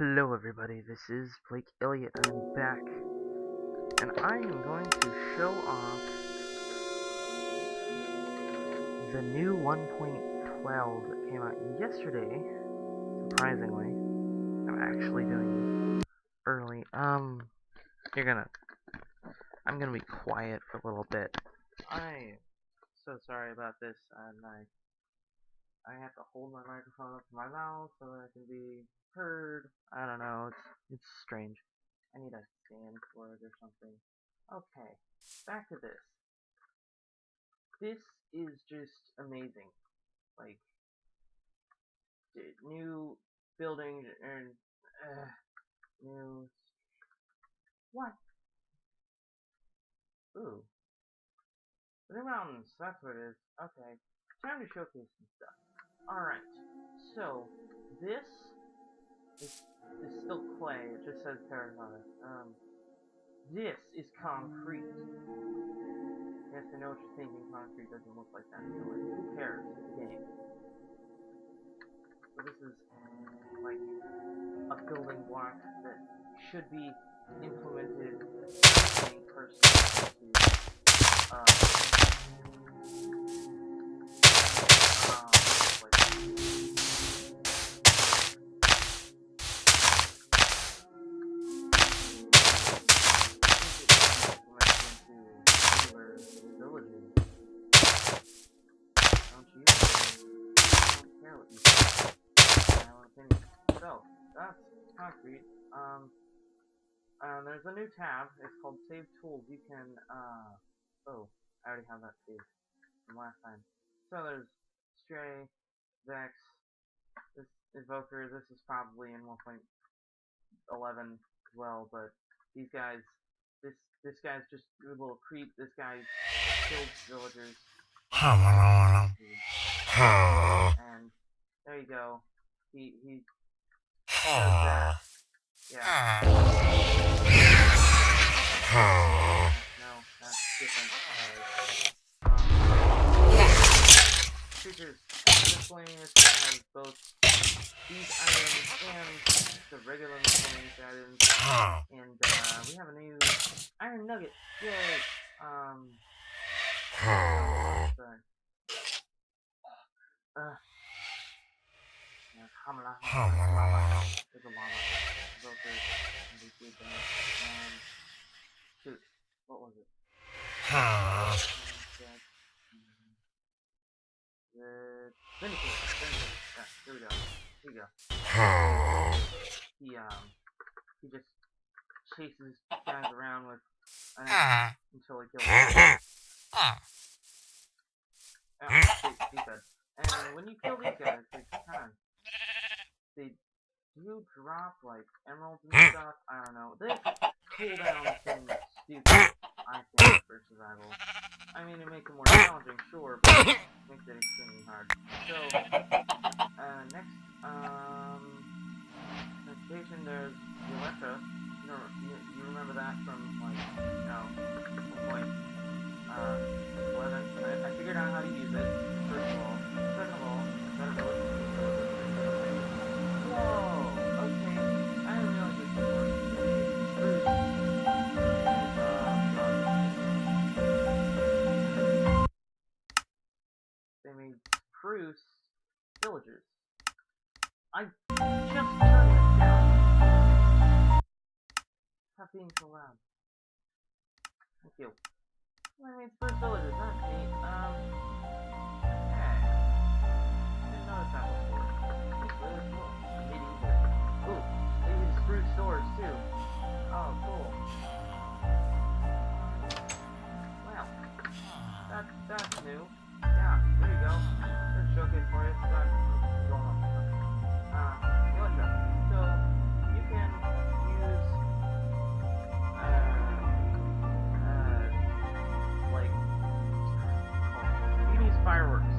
Hello everybody, this is Blake Elliott, and I'm back, and I am going to show off the new 1.12 that came out yesterday. Surprisingly, I'm actually doing it early. I'm gonna be quiet for a little bit. I'm so sorry about this, and I have to hold my microphone up to my mouth so that I can be heard. I don't know, it's strange. I need a stand for it or something. Okay, back to this. This is just amazing. Like, new buildings and new. What? Ooh, the new mountains. That's what it is. Okay, time to showcase some stuff. All right, so this is still clay. It just says terracotta. This is concrete. Yes, I know what you're thinking. Concrete doesn't look like that. So, like, who cares? It's a game. So this is like a building block that should be implemented in person So, that's concrete. There's a new tab. It's called Save Tools. You can, oh, I already have that saved from last time. So there's Stray, Vex, this Evoker. This is probably in 1.11 as well, but these guys, this guy's just a little creep. This guy killed villagers. And there you go. He does that. Yeah. No, that's different. Creatures. Miscellaneous has both these items and the regular miscellaneous items. And we have a new Iron Nugget. Yay! Sorry. Hamala. There's a llama. Shoot. What was it? Vindicator. Yeah, here we go. Here we go. He just chases guys around with until he kills them. He's dead. And when you kill these guys, they do drop like emeralds and stuff. I don't know. This cooldown seems stupid, I think, for survival. I mean, it makes it more challenging, sure, but it makes it extremely hard. So, next station, there's Electra. You remember that from, like, 1.11. I figured out how to use it, first of all. Second of all, better village. Whoa, okay. I didn't realize this before. They made spruce villagers. I just turned this down. Stop being so loud. Thank you. I mean, spruce villagers, that's neat. Yeah. I didn't notice that before. It's really cool. Medieval. Ooh, they use spruce doors too. Oh, cool. Well, that's new. Yeah, there you go. There's a showcase for you. Electra. So, you can use, you can use fireworks.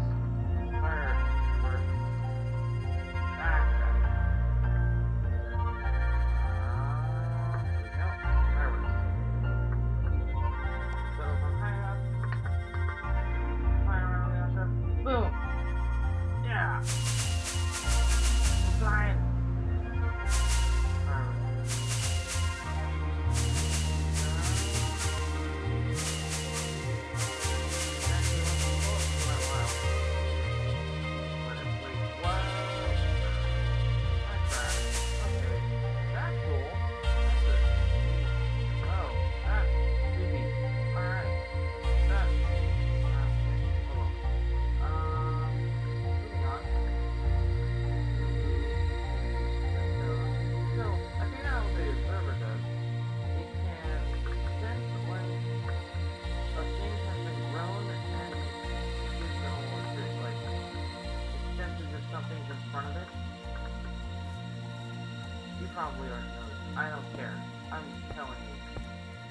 probably already know this. I don't care. I'm telling you.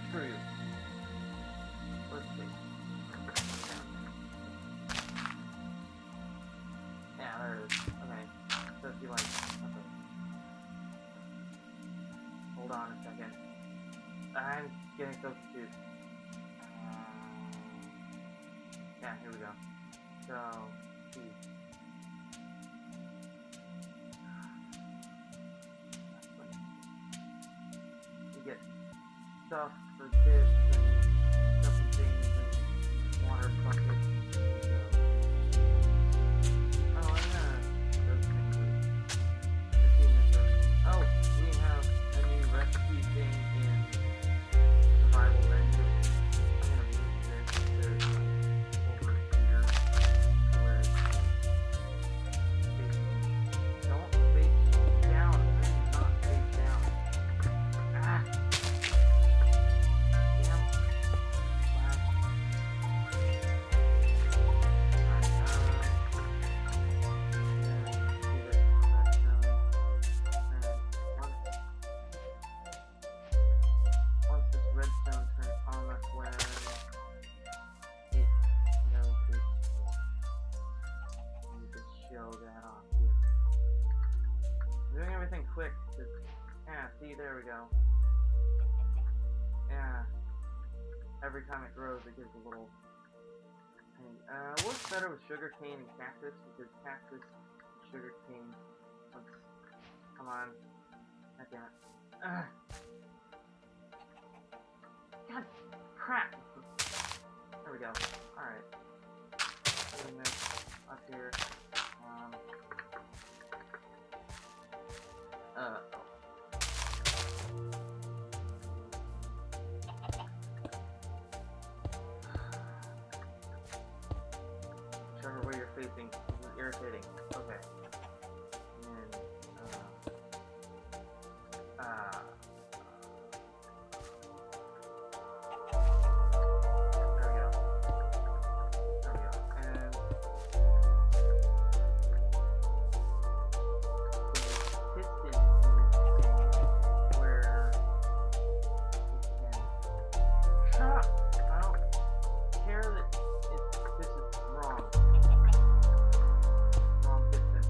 Screw you. Let's see. Yeah, there it is. Okay. So if you like... Okay. Hold on a second. I'm getting so confused. Yeah, here we go. So, geez. You get stuff for this and stuff and things and water buckets. Oh, and those things. Oh, we have a new recipe thing in survival menu. I'm gonna move this. There's over here where it's facing. Don't face down. Please not face down. Ah. Damn. Once this redstone turns on, that's when it knows it's let me just show that off here. I'm doing everything quick. Yeah, see, there we go. Yeah. Every time it grows, it gives a little thing. Works better with sugarcane and cactus because cactus, sugarcane. Come on. God damn it. God crap! There we go. Alright. Putting this up here. Whichever way you're facing, this is irritating. Okay. And there we go. There we go. And the piston thing where it can shut up! I don't care that this is wrong. Wrong piston.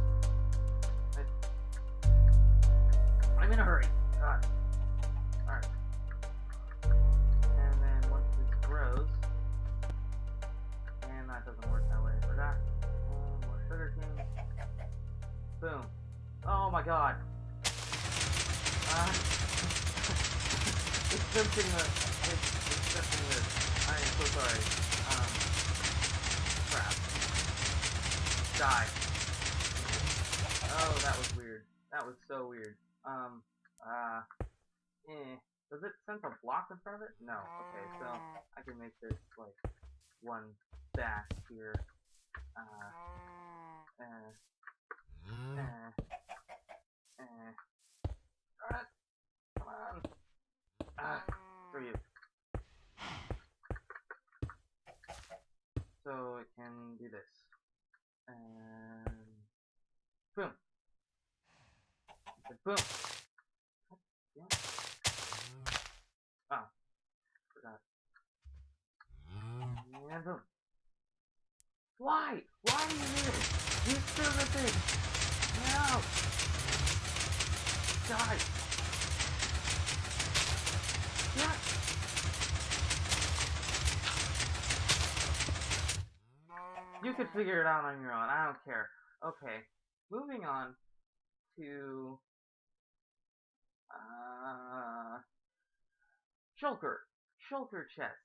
I'm in a hurry. God. Alright. And then once this grows, and that doesn't work that way, I forgot. More sugar cane. Boom. Oh my god. It's sensing the. It's sensing this. I am so sorry. Crap. Die. Oh, that was weird. That was so weird. Does it sense a block in front of it? No. Okay, so I can make this like one stack here. Come on. Screw you. So it can do this. And boom. Boom. Yeah. Oh, forgot. And boom. Why? Why do you need it? You stupid thing! No! Die! Yeah! You can figure it out on your own. I don't care. Okay. Moving on to Shulker. Shulker chest.